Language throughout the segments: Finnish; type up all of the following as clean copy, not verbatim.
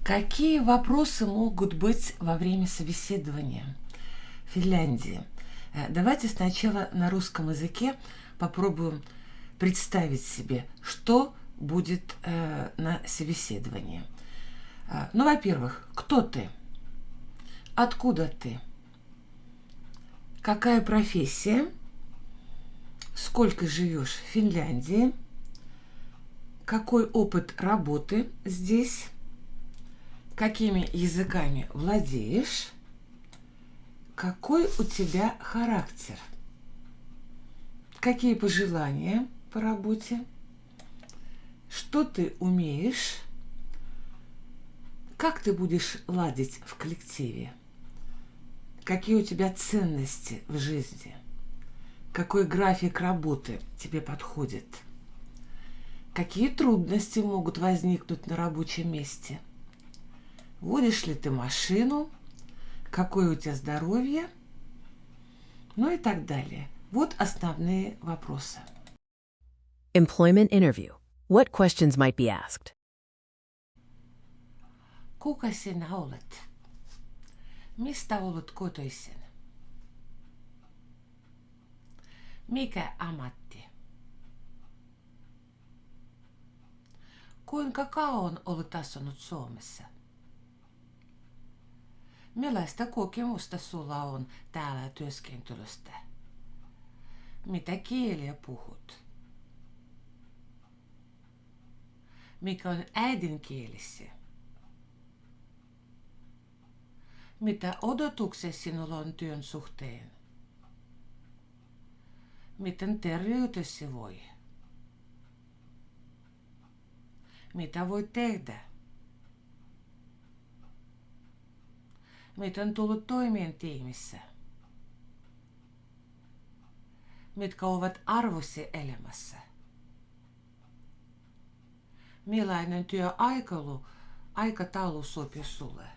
Какие вопросы могут быть во время собеседования в Финляндии? Давайте сначала на русском языке попробуем представить себе, что будет на собеседовании. Ну, во-первых, кто ты? Откуда ты? Какая профессия? Сколько живешь в Финляндии? Какой опыт работы здесь? Какими языками владеешь? Какой у тебя характер? Какие пожелания по работе? Что ты умеешь? Как ты будешь ладить в коллективе? Какие у тебя ценности в жизни? Какой график работы тебе подходит? Какие трудности могут возникнуть на рабочем месте? Водишь ли ты машину? Какое у тебя здоровье? Ну и так далее. Вот основные вопросы. Employment interview. What questions might be asked? Kuka sinä olet? Mistä olet kotoisin? Mikä ammatti? Kuinka kauan olet asunut Suomessa? Millaista kokemusta sulla on täällä työskentelystä? Mitä kieliä puhut? Mikä on äidinkielisi? Mitä odotuksia sinulla on työn suhteen? Miten terveytesi voi? Mitä voit tehdä? Miten tullut toimeen tiimissä? Mitkä ovat arvosi elämässä? Millainen aikataulu sopii sulle?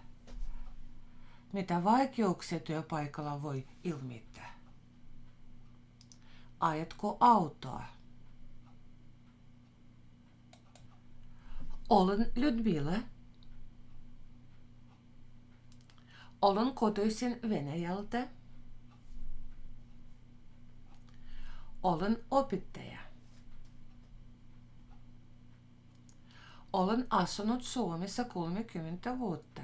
Mitä vaikeuksia työpaikalla voi ilmittää? Ajatko autoa? Olen Ludmila. Olen kotoisin Venäjältä. Olen opettaja. Olen asunut Suomessa 30 vuotta.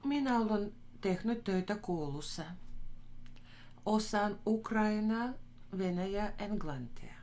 Minä olen tehnyt töitä koulussa. Osaan Ukrainaa, Venäjää, englantia.